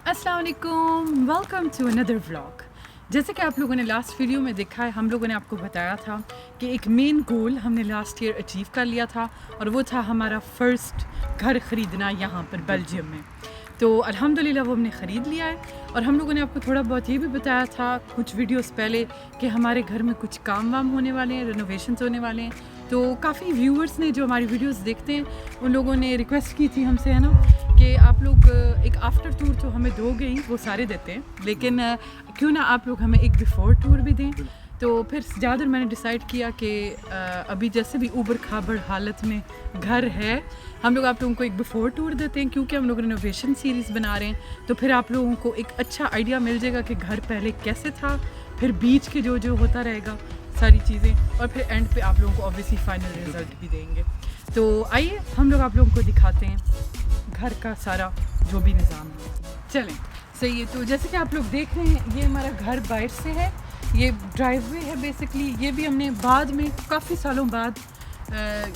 अस्सलाम वालेकुम, welcome to another vlog. जैसे कि आप लोगों ने लास्ट वीडियो में देखा है, हम लोगों ने आपको बताया था कि एक मेन गोल हमने लास्ट ईयर अचीव कर लिया था और वो था हमारा फ़र्स्ट घर ख़रीदना यहाँ पर बेल्जियम में। तो अल्हम्दुलिल्लाह वो हमने ख़रीद लिया है। और हम लोगों ने आपको थोड़ा बहुत ये भी बताया था कुछ वीडियोस पहले कि हमारे घर में कुछ काम वाम होने वाले हैं, रेनोवेशंस होने वाले हैं। तो काफ़ी व्यूअर्स ने जो हमारी वीडियोस देखते हैं उन लोगों ने रिक्वेस्ट की थी हमसे, है ना, कि आप लोग एक आफ्टर टूर तो हमें दोगे ही, वो सारे देते हैं, लेकिन क्यों ना आप लोग हमें एक बिफोर टूर भी दें। तो फिर ज़्यादा मैंने डिसाइड किया कि अभी जैसे भी ऊबड़ खाबड़ हालत में घर है, हम लोग आप लोगों को एक बिफोर टूर देते हैं, क्योंकि हम लोग रिनोवेशन सीरीज़ बना रहे हैं। तो फिर आप लोगों को एक अच्छा आइडिया मिल जाएगा कि घर पहले कैसे था, फिर बीच के जो होता रहेगा सारी चीज़ें, और फिर एंड पे आप लोगों को ऑब्वियसली फाइनल रिजल्ट भी देंगे। तो आइए हम लोग आप लोगों को दिखाते हैं घर का सारा जो भी निज़ाम है। चलें, सही है। तो जैसे कि आप लोग देख रहे हैं, ये हमारा घर बाहर से है, ये ड्राइववे है बेसिकली। ये भी हमने बाद में काफ़ी सालों बाद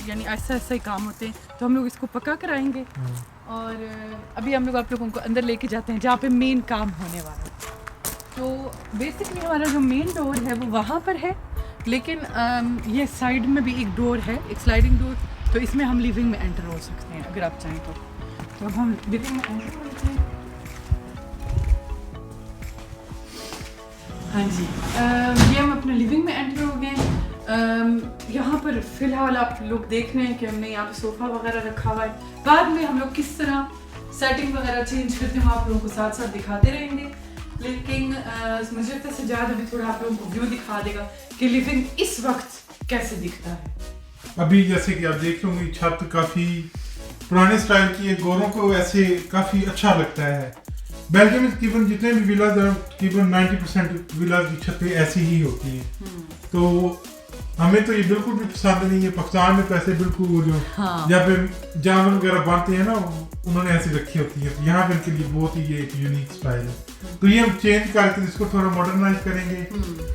यानी ऐसा ही काम होते हैं, तो हम लोग इसको पक्का कराएंगे। और अभी हम लोग आप लोगों को अंदर लेके जाते हैं जहाँ पे मेन काम होने वाला है। तो बेसिकली हमारा जो मेन डोर है वो वहाँ पर है, लेकिन ये साइड में भी एक डोर है, एक स्लाइडिंग डोर। तो इसमें हम लिविंग में एंटर हो सकते हैं अगर आप चाहें तो। अब हम लिविंग में एंटर होते हैं। हाँ जी, ये हम अपने लिविंग में एंटर हो गए। यहाँ पर फ़िलहाल आप लोग देख रहे हैं कि हमने यहाँ पे सोफ़ा वगैरह रखा हुआ है। बाद में हम लोग किस तरह सेटिंग वगैरह चेंज करते हैं आप लोगों को साथ साथ दिखाते रहेंगे। लेकिन मुझे लगता है सजाद अभी थोड़ा आप लोगों को व्यू दिखा देगा कि लिविंग इस वक्त कैसे दिखता है। अभी जैसे कि आप देख रहे होंगे, छत काफ़ी पुराने स्टाइल की है, गोरों को ऐसे काफ़ी अच्छा लगता है। बेल्जियम में तकरीबन जितने भी विलाज हैं, तकरीबन 90% विलाज की छतें ऐसी ही होती हैं। तो हमें तो ये बिल्कुल भी पसंद नहीं है। पाकिस्तान में तो ऐसे बिल्कुल वो जो जहाँ पे जानवर वगैरह बांधते हैं ना, उन्होंने ऐसी रखी होती है। तो यहाँ पे इनके लिए बहुत ही ये एक यूनिक स्टाइल है। तो ये हम चेंज करके इसको थोड़ा मॉडर्नाइज करेंगे।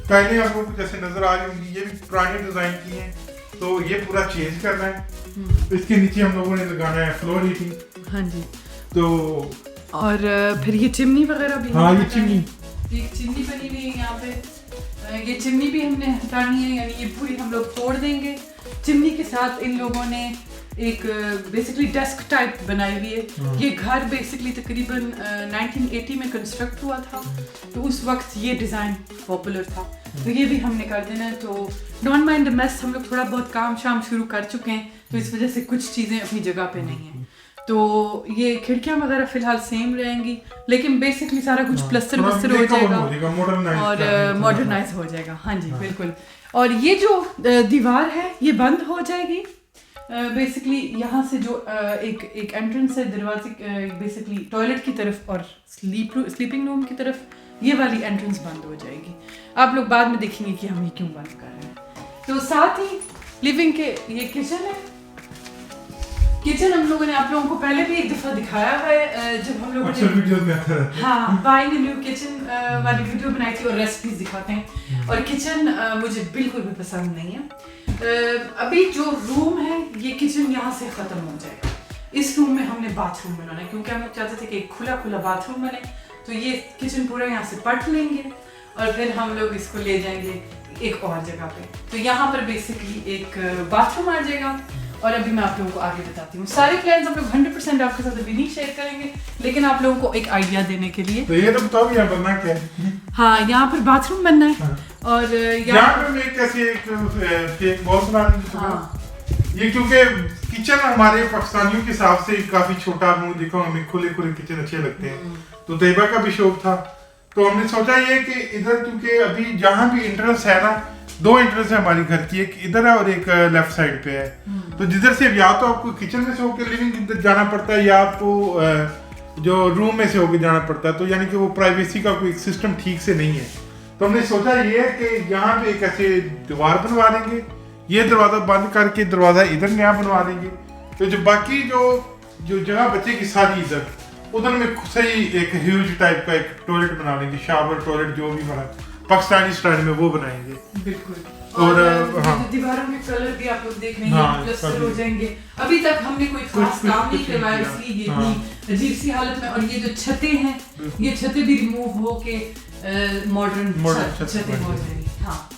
टाइलें आप लोगों को जैसे नजर आ रही होंगी, ये भी पुराने डिजाइन की हैं, तो ये पूरा चेंज करना है। तो इसके नीचे हम लोगों ने लगाना है फ्लोर हीटिंग। हाँ जी। तो और फिर ये चिमनी वगैरह भी, हाँ ये चिमनी, एक चिमनी बनी हुई है यहाँ पे। ये चिमनी भी हमने हटानी है, यानी ये पूरी हम लोग तोड़ देंगे। चिमनी के साथ इन लोगों ने एक बेसिकली डेस्क टाइप बनाई हुई है। ये घर बेसिकली तकरीबन 1980 में कंस्ट्रक्ट हुआ था, तो उस वक्त ये डिज़ाइन पॉपुलर था। तो ये भी हमने कर देना है। तो डोंट माइंड द मेस, हम लोग थोड़ा बहुत काम शाम शुरू कर चुके हैं, तो इस वजह से कुछ चीज़ें अपनी जगह पे नहीं हैं। तो ये खिड़कियाँ वगैरह फ़िलहाल सेम रहेंगी, लेकिन बेसिकली सारा कुछ प्लस्तर वस्तर हो जाएगा और मॉडर्नाइज हो जाएगा। हाँ जी, बिल्कुल। और ये जो दीवार है ये बंद हो जाएगी। बेसिकली यहाँ से जो एक एंट्रेंस है दरवाजे, बेसिकली टॉयलेट की तरफ और स्लीपिंग रूम की तरफ, ये वाली एंट्रेंस बंद हो जाएगी। आप लोग बाद में देखेंगे कि हम ये क्यों बंद कर रहे हैं। तो साथ ही लिविंग के ये किचन है। किचन हम लोगों ने आप लोगों को पहले भी एक दफ़ा दिखाया है, जब हम लोगों ने बाइंग न्यू किचन वाली वीडियो बनाई थी और रेसिपीज दिखाते हैं। और किचन मुझे बिल्कुल भी पसंद नहीं है। अभी जो रूम है ये किचन यहाँ से ख़त्म हो जाएगा। इस रूम में हमने बाथरूम बनाना है, क्योंकि हम चाहते थे कि एक खुला खुला बाथरूम बने। तो ये किचन पूरा यहाँ से पट लेंगे और फिर हम लोग इसको ले जाएंगे एक और जगह पे। तो यहाँ पर बेसिकली एक बाथरूम आ जाएगा। और अभी मैं आप लोगों को आगे बताती हूँ। सारे प्लान्स हम लोग 100% आपके साथ अभी नहीं शेयर करेंगे, लेकिन आप लोगों को एक आइडिया देने के लिए। तो ये तो बताओ यहाँ बनना क्या है। हाँ, यहाँ पर बाथरूम बनना है। हाँ। और यहाँ पे मैं कैसे एक बॉल बना। हाँ। ये क्योंकि किचन हमारे पाकिस्तानियों के हिसाब से काफी छोटा, मुँह देखो हमें खुले खुले किचन अच्छे लगते हैं। तो तैयबा का भी शौक था, तो हमने सोचा ये कि इधर, क्योंकि अभी जहाँ भी एंट्रेंस है ना, 2 एंट्रेंस है हमारी घर की, एक इधर है और एक लेफ्ट साइड पे है। तो जिधर से या तो आपको किचन में से होकर लिविंग जाना पड़ता है, या आपको जो रूम में से होकर जाना पड़ता है। तो यानी कि वो प्राइवेसी का कोई सिस्टम ठीक से नहीं है। तो हमने सोचा ये है कि यहाँ पे एक ऐसे दीवार बनवा देंगे, ये दरवाज़ा बंद करके दरवाज़ा इधर नया बनवा देंगे। तो जो बाकी जो जगह बचेगी सारी उधर में सही एक ह्यूज टाइप का एक टॉयलेट बना लेंगे, शावर टॉयलेट जो भी बना। पाकिस्तानी स्टाइल में वो बनाएंगे। बिल्कुल। और हाँ, दीवारों के कलर भी आप लोग देख रहे हैं, हाँ, प्लस्टर हो जाएंगे। अभी तक हमने कोई खास काम नहीं करवाया, इसलिए ये इतनी अजीब सी हालत में। और ये जो छतें हैं, ये छतें भी रिमूव होके मॉडर्न छतें हो जाएंगी। हाँ,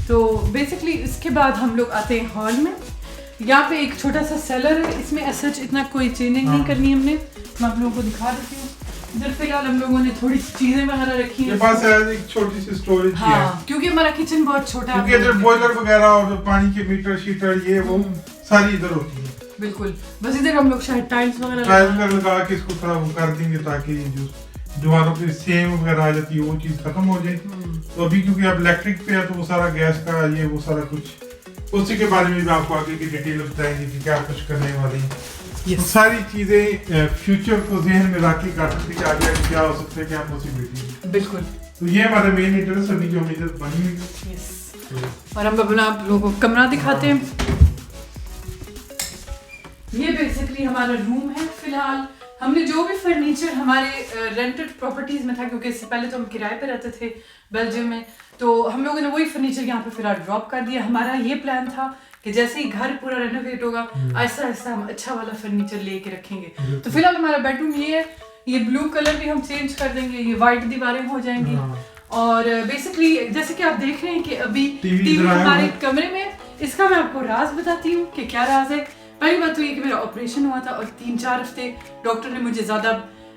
तो बेसिकली इसके बाद हम लोग आते हैं हॉल में। यहाँ पे एक छोटा सा सेलर है, इसमें सच इतना कोई चेंजिंग नहीं करनी हमने। मैं आप लोगों को दिखा देती हूँ। इधर फिलहाल हम लोगों ने थोड़ी चीजें वगैरह रखी हैं। ये पास एक छोटी सी स्टोरेज है, क्योंकि हमारा किचन बहुत छोटा है। क्योंकि इधर बॉयलर वगैरह और पानी के मीटर शीटर ये वो सारी इधर होती है। बिल्कुल, बस इधर हम लोग शायद टाइल्स वगैरह लगा के इसको थोड़ा वो कर देंगे ताकि जो दीवारों पे सेम वगैरह आ जाती है वो चीज खत्म हो जाए। तो अभी क्योंकि अब इलेक्ट्रिक पे है तो वो सारा गैस का ये वो सारा कुछ उसी के बारे में भी आपको आगे की डिटेल बताएंगे कि क्या कुछ करने वाली है। तो सारी चीजें फ्यूचर को ध्यान में रख के कर सकते हैं कि आगे क्या हो सकता है, क्या पॉसिबिलिटी है। बिल्कुल। तो ये हमारा मेन इंटरेस्ट अभी जो हमें बनी हुई है। और हम अपना आप लोगों को कमरा दिखाते हैं। ये बेसिकली हमारा रूम है। फिलहाल हमने जो भी फर्नीचर हमारे रेंटेड प्रॉपर्टीज में था, क्योंकि इससे पहले तो हम किराए पे रहते थे बेल्जियम में, तो हम लोगों ने वही फर्नीचर यहाँ पे फिलहाल ड्रॉप कर दिया। हमारा ये प्लान था कि जैसे ही घर पूरा रेनोवेट होगा ऐसा ऐसा हम अच्छा वाला फर्नीचर लेके रखेंगे। तो फिलहाल हमारा बेडरूम ये है। ये ब्लू कलर भी हम चेंज कर देंगे, ये व्हाइट दीवारें हो जाएंगी। और बेसिकली जैसे कि आप देख रहे हैं कि अभी टीवी हमारे कमरे में। इसका मैं आपको राज बताती हूँ कि क्या राज है। पहली बात तो ये कि मेरा ऑपरेशन हुआ था और 3-4 हफ्ते डॉक्टर ने मुझे ज्यादा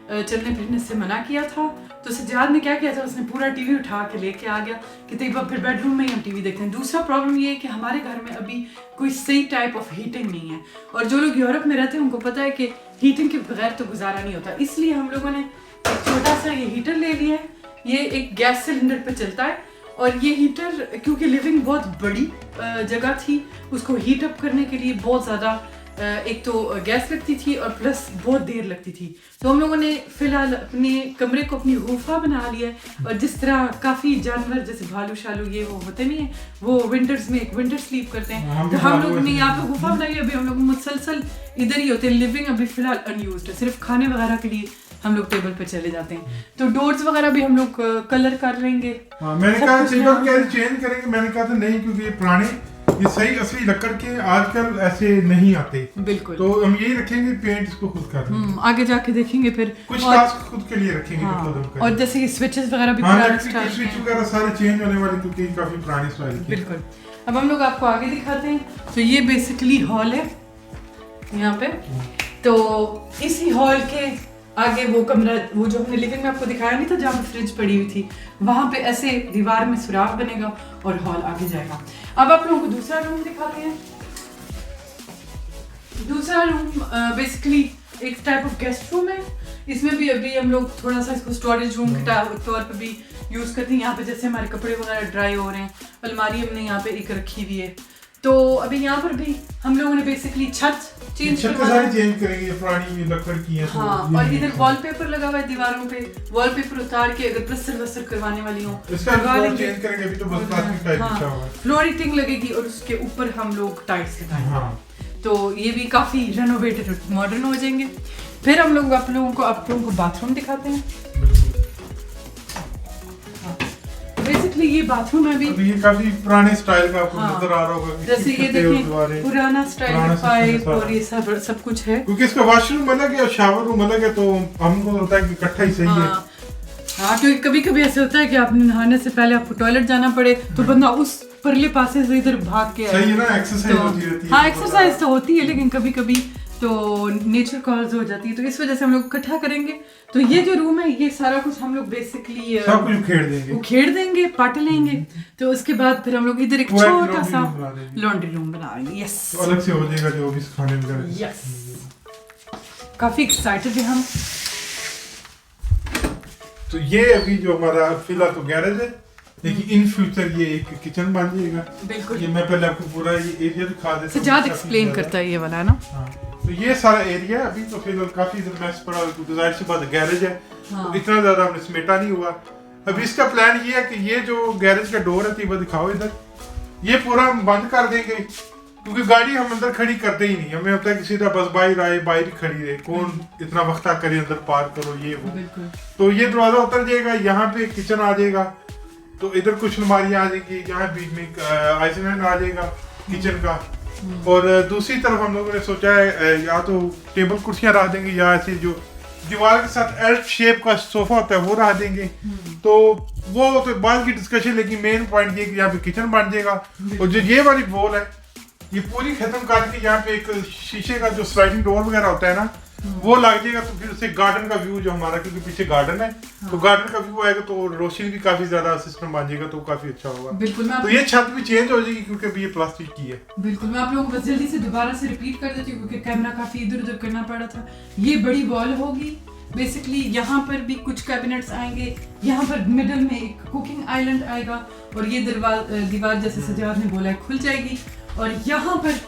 चलने फिरने से मना किया था। तो सज्जाद ने क्या किया था, उसने पूरा टीवी उठा के लेके आ गया कि तैयबा फिर बेडरूम में ही हम टीवी देखते हैं। दूसरा प्रॉब्लम ये है कि हमारे घर में अभी कोई सही टाइप ऑफ हीटिंग नहीं है, और जो लोग यूरोप में रहते हैं उनको पता है कि हीटिंग के बगैर तो गुजारा नहीं होता। इसलिए हम लोगों ने एक छोटा सा ये हीटर ले लिया है। ये एक गैस सिलेंडर पे चलता है, और ये हीटर क्योंकि लिविंग बहुत बड़ी जगह थी, उसको हीट अप करने के लिए बहुत ज़्यादा एक तो गैस लगती थी और प्लस बहुत देर लगती थी। तो हम लोगों ने फिलहाल अपने कमरे को अपनी गुफा बना लिया है। और जिस तरह काफ़ी जानवर जैसे भालू शालू ये वो होते नहीं है, वो विंटर्स में एक विंटर स्लीप करते हैं, तो हम लोगों ने यहाँ पे गुफा बनाई है। अभी हम लोग मुसलसल इधर ही होते हैं। लिविंग अभी फिलहाल अनयूज्ड है, सिर्फ खाने वगैरह के लिए हम लोग टेबल पे चले जाते हैं। तो डोर्स वगैरह भी हम लोग कलर कर लेंगे। मैंने कहा टेबल क्या चेंज करेंगे, मैंने कहा था नहीं, क्योंकि ये पुराने ये सही असली लकड़ के आजकल ऐसे नहीं आते। बिल्कुल। तो हम यही रखेंगे, पेंट इसको खुद कर लेंगे। आगे जाके देखेंगे फिर कुछ टास्क खुद के लिए रखेंगे। खुद और जैसे ये स्विचेस वगैरह भी स्विच वगैरह सारे चेंज होने वाले, क्योंकि काफी पुराने स्टाइल के। बिल्कुल। अब हम लोग आपको आगे दिखाते हैं। तो ये बेसिकली हॉल है यहाँ पे। तो इसी हॉल के आगे वो कमरा, वो जो हमने लिविंग में आपको दिखाया नहीं था जहाँ पे फ्रिज पड़ी हुई थी, वहाँ पे ऐसे दीवार में सुराख बनेगा और हॉल आगे जाएगा। अब आप लोगों को दूसरा रूम दिखाते हैं। दूसरा रूम बेसिकली एक टाइप ऑफ गेस्ट रूम है। इसमें भी अभी हम लोग थोड़ा सा इसको स्टोरेज रूम के तौर पे भी यूज करते हैं। यहाँ पे जैसे हमारे कपड़े वगैरह ड्राई हो रहे हैं, अलमारी हमने यहाँ पे एक रखी हुई है। तो अभी यहाँ पर भी हम लोगों ने बेसिकली छत चेंज करेंगे, पुरानी लकड़ की है। हाँ, और इधर वॉलपेपर लगा हुआ है दीवारों पे। वॉलपेपर उतार के अगर प्लास्टर वस्टर करवाने वाली हो चेंज करेंगे। अभी तो बस प्लास्टिक टाइप बिछा हुआ है। फ्लोरिंग लगेगी और उसके ऊपर हम लोग टाइल्स लगाएंगे। तो ये भी काफी रेनोवेटेड मॉडर्न हो जाएंगे। फिर हम लोग आप लोगों को बाथरूम दिखाते हैं। बेसिकली ये बाथरूम है। अभी ये काफी पुराने स्टाइल का आपको नजर आ रहा होगा। जैसे ये देखिए पुराना स्टाइल का पाइप और ये सब कुछ है। क्योंकि इसका वॉशरूम अलग है और शावर रूम अलग है, तो हमको होता है कि इकट्ठा ही सही है। हाँ, क्योंकि कभी कभी ऐसे होता है कि आपने नहाने से पहले आपको टॉयलेट जाना पड़े, तो बंदा उस परले पासे से इधर भाग के सही है ना, एक्सरसाइज होती रहती है। हाँ, एक्सरसाइज तो होती है, लेकिन कभी कभी तो नेचर कॉल्स हो जाती है, तो इस वजह से हम लोग इकट्ठा करेंगे। तो ये जो रूम है, ये सारा कुछ हम लोग बेसिकली सब कुछ उखेड़ देंगे, पाट लेंगे। तो उसके बाद फिर हम लोग इधर एक छोटा सा लॉन्ड्री रूम बनाएंगे। यस, तो अलग से हो जाएगा जो भी खाने वगैरह। यस, काफी एक्साइटेड है हम। तो ये अभी जो हमारा फिलहाल तो गैरेज है, लेकिन इन फ्यूचर ये एक किचन बन जाएगा। बिल्कुल। ये मैं पहले आपको पूरा ये एरिया दिखा देता हूं। सजाद एक्सप्लेन करता है ये वाला है ना। हाँ, तो ये सारा एरिया अभी तो फिलहाल काफी इधर मैस पड़ा हुआ, तो जाहिर सी बात है गैरेज है। तो इतना ज्यादा हमने समेटा नहीं हुआ। अभी इसका प्लान ये है कि ये जो गैरेज का डोर है, तीबा दिखाओ इधर, ये पूरा हम बंद कर देंगे, क्योंकि गाड़ी हम अंदर खड़ी करते ही नहीं। हमें होता है कि सीधा बस बाहर आए, बाहर ही खड़ी रहे, कौन इतना वक्त करे अंदर पार करो ये वो। तो ये दरवाजा उतर जाएगा, यहाँ पे किचन आ जाएगा, तो इधर कुछ अलमारियां आ जाएगी, यहाँ बीच में आइसलैंड आ जाएगा किचन का। और दूसरी तरफ हम लोगों ने सोचा है या तो टेबल कुर्सियां रख देंगे या ऐसे जो दीवार के साथ एल शेप का सोफा होता है वो रख देंगे। तो वो तो बाद की डिस्कशन, लेकिन मेन पॉइंट ये कि यहाँ पे किचन बन जाएगा। और जो ये वाली वॉल है ये पूरी खत्म करके यहाँ पे एक शीशे का जो स्लाइडिंग डोर वगैरह होता है ना वो लग जाएगा। तो फिर उससे गार्डन का व्यू जो हमारा, क्योंकि पीछे गार्डन है तो गार्डन का व्यू आएगा, तो रोशनी भी काफी ज्यादा सिस्टम बन जाएगा, तो काफी अच्छा होगा। बिल्कुल। तो ये छत भी चेंज हो जाएगी क्योंकि अभी ये प्लास्टिक की है। बिल्कुल, मैं आप लोगों को बस जल्दी से दोबारा से रिपीट कर देती हूँ क्योंकि कैमरा काफी इधर उधर करना पड़ा था। ये बड़ी वॉल होगी बेसिकली, यहाँ पर भी कुछ कैबिनेट्स आएंगे, यहाँ पर मिडल में एक कुकिंग आइलैंड आएगा और ये दीवार जैसे सजाद ने बोला है खुल जाएगी। और यहाँ पर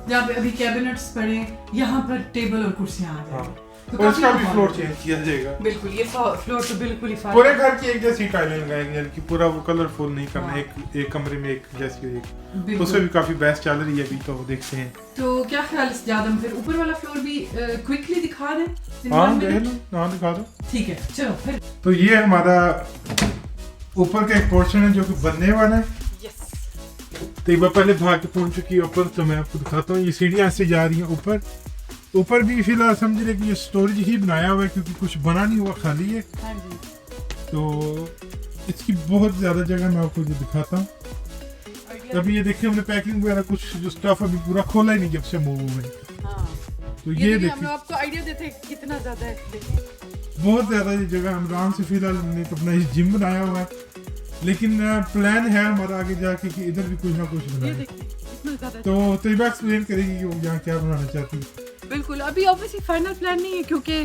जहाँ पे अभी कैबिनेट्स पड़े यहाँ पर टेबल और कुर्सियाँ आ जाएंगी। तो और इसका भी फ्लोर चेंज किया जाएगा। बिल्कुल, ये फ्लोर तो बिल्कुल ही पूरे घर की एक जैसी टाइलें लगाएंगे, यानी कि पूरा वो कलरफुल नहीं करना। एक कमरे में एक जैसी एक, उससे भी काफी बेस्ट चल रही है अभी, तो देखते हैं। तो क्या ख्याल है ज्यादा फिर ऊपर वाला फ्लोर भी क्विकली दिखा दें? हाँ दिखा दो। ठीक है, चलो फिर। तो ये हमारा ऊपर का एक पोर्शन है जो कि बनने वाला है। तो एक बार पहले भाग के पहुंच चुकी है ऊपर, तो मैं आपको दिखाता हूँ। ये सीढ़ियाँ से जा रही हैं ऊपर भी फिलहाल समझ रहे कि ये स्टोरेज ही बनाया हुआ है क्योंकि कुछ बना नहीं हुआ, खाली है। हाँ जी। तो इसकी बहुत ज्यादा जगह मैं आपको दिखाता हूँ। अभी ये देखिए हमने पैकिंग वगैरह कुछ जो स्टफ अभी पूरा खोला ही नहीं जब से मूव हुए। तो ये देखिए आपको आइडिया देते हैं कितना ज्यादा है, बहुत ज्यादा ये जगह। इमरान से फिलहाल हमने तो अपना जिम बनाया हुआ है, लेकिन प्लान है हमारा आगे जाके कि इधर भी कुछ ना कुछ बनाए। तो तैयबा एक्सप्लेन करेगी कि वो यहाँ क्या बनाना चाहती है। बिल्कुल, अभी ऑब्वियसली फाइनल प्लान नहीं है क्योंकि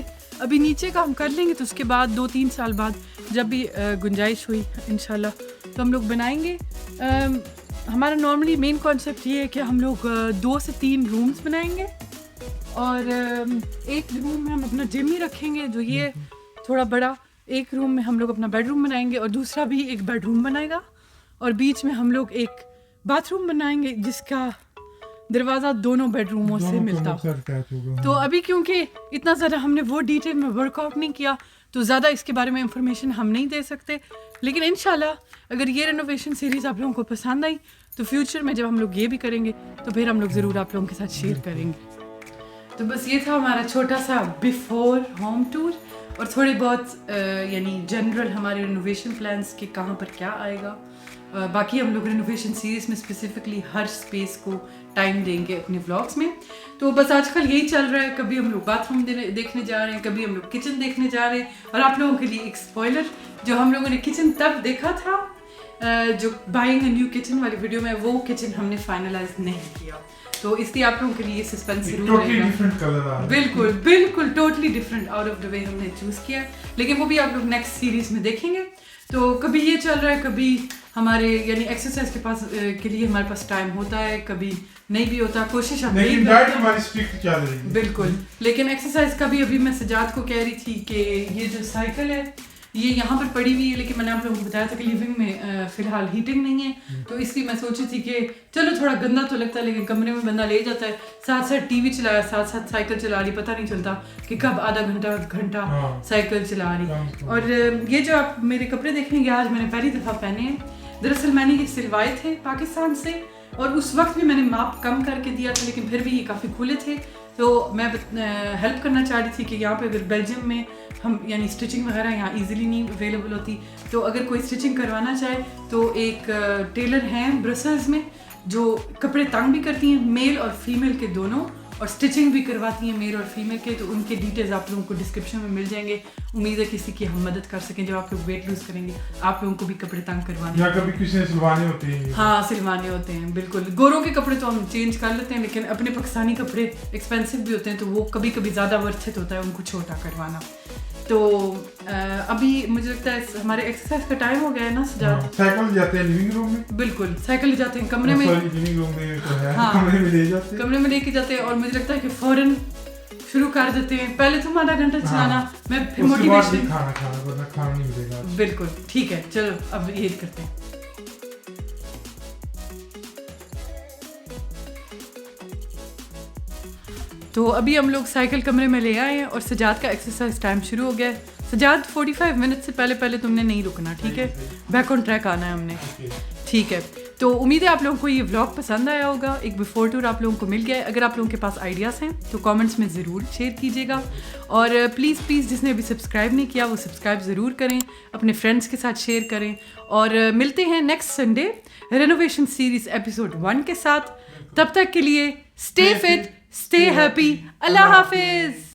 अभी नीचे का हम कर लेंगे, तो उसके बाद 2-3 साल बाद जब भी गुंजाइश हुई इंशाल्लाह तो हम लोग बनाएंगे। हमारा नॉर्मली मेन कॉन्सेप्ट ये है कि हम लोग 2 से 3 रूम्स बनाएंगे और एक रूम में हम अपना जिम ही रखेंगे जो ये थोड़ा बड़ा, एक रूम में हम लोग अपना बेडरूम बनाएंगे और दूसरा भी एक बेडरूम बनाएगा और बीच में हम लोग एक बाथरूम बनाएंगे जिसका दरवाज़ा दोनों बेडरूमों से मिलता हो। तो अभी क्योंकि इतना ज़्यादा हमने वो डिटेल में वर्कआउट नहीं किया तो ज़्यादा इसके बारे में इंफॉर्मेशन हम नहीं दे सकते, लेकिन इंशाल्लाह अगर ये रेनोवेशन सीरीज़ आप लोगों को पसंद आई तो फ्यूचर में जब हम लोग ये भी करेंगे तो फिर हम लोग ज़रूर आप लोगों के साथ शेयर करेंगे। तो बस ये था हमारा छोटा सा बिफोर होम टूर और थोड़े बहुत यानी जनरल हमारे रेनोवेशन प्लान्स के कहाँ पर क्या आएगा। बाकी हम लोग रेनोवेशन सीरीज़ में स्पेसिफिकली हर स्पेस को टाइम देंगे अपने व्लॉग्स में। तो बस आजकल यही चल रहा है, कभी हम लोग बाथरूम देखने जा रहे हैं, कभी हम लोग किचन देखने जा रहे हैं। और आप लोगों के लिए एक स्पॉइलर, जो हम लोगों ने किचन तब देखा था जो बाइंग अ न्यू किचन वाली वीडियो में, वो किचन हमने फाइनलाइज नहीं किया, तो इसलिए आप लोगों के लिए सस्पेंस जरूर रहेगा। बिल्कुल बिल्कुल totally different out of the way हमने चूज किया, लेकिन वो भी आप लोग नेक्स्ट सीरीज में देखेंगे। तो कभी ये चल रहा है, कभी हमारे यानी एक्सरसाइज के लिए हमारे पास टाइम होता है, कभी नहीं भी होता, कोशिश हम नहीं करते हैं। हमारी स्ट्रिक्ट चल रही है बिल्कुल, लेकिन एक्सरसाइज का भी अभी मैं सजाद को कह रही थी कि ये जो साइकिल है ये यहाँ पर पड़ी हुई है, लेकिन मैंने आप लोगों को बताया था कि लिविंग में फिलहाल हीटिंग नहीं है, तो इसलिए मैं सोची थी कि चलो थोड़ा गंदा तो लगता है लेकिन कमरे में बंदा ले जाता है, साथ साथ टीवी चलाया, साथ साथ साइकिल चला रही, पता नहीं चलता कि कब आधा घंटा साइकिल चला रही। और ये जो आप मेरे कपड़े देखेंगे आज मैंने पहली दफ़ा पहने हैं, दरअसल मैंने ये सिलवाए थे पाकिस्तान से और उस वक्त भी मैंने माप कम करके दिया था, लेकिन फिर भी ये काफ़ी खुले थे। तो मैं हेल्प करना चाह रही थी कि यहाँ पे अगर बेल्जियम में हम यानी स्टिचिंग वगैरह यहाँ इजीली नहीं अवेलेबल होती, तो अगर कोई स्टिचिंग करवाना चाहे तो एक टेलर हैं ब्रसल्स में जो कपड़े तंग भी करती हैं, मेल और फीमेल के दोनों, और स्टिचिंग भी करवाती हैं मेल और फीमेल के, तो उनके डिटेल्स आप लोगों को डिस्क्रिप्शन में मिल जाएंगे। उम्मीद है किसी की हम मदद कर सकें जब आप लोग वेट लूज करेंगे, आप लोगों को भी कपड़े तंग करवाने या कभी किसी ने सिलवाने होते हैं। हाँ सिलवाने होते हैं, बिल्कुल। गोरों के कपड़े तो हम चेंज कर लेते हैं, लेकिन अपने पाकिस्तानी कपड़े एक्सपेंसिव भी होते हैं, तो वो कभी कभी ज़्यादा वर्थित होता है उनको छोटा करवाना। तो अभी मुझे लगता है हमारे एक्सरसाइज का टाइम हो गया है ना सजाद। साइकिल जाते हैं लिविंग रूम में, बिल्कुल साइकिल जाते हैं कमरे में, लिविंग रूम में तो है, कमरे में ले जाते हैं, कमरे में लेके जाते हैं। और मुझे लगता है कि फौरन शुरू कर देते हैं, पहले तुम आधा घंटा चलाना, मैं फिर मोटिवेशन खाना नहीं मिलेगा। बिल्कुल ठीक है, चलो अब ये करते हैं। तो अभी हम लोग साइकिल कमरे में ले आए हैं और सजाद का एक्सरसाइज टाइम शुरू हो गया है। सजाद 45 मिनट से पहले तुमने नहीं रुकना, ठीक है? बैक ऑन ट्रैक आना है हमने, ठीक है? तो उम्मीद है आप लोगों को ये व्लॉग पसंद आया होगा। एक बिफोर टूर आप लोगों को मिल गया है। अगर आप लोगों के पास आइडियाज़ हैं तो कमेंट्स में ज़रूर शेयर कीजिएगा, और प्लीज़ जिसने अभी सब्सक्राइब नहीं किया वो सब्सक्राइब ज़रूर करें, अपने फ्रेंड्स के साथ शेयर करें, और मिलते हैं next Sunday renovation series episode 1 के साथ। तब तक के लिए स्टे फिट, स्टे हैप्पी, अल्लाह हाफिज़।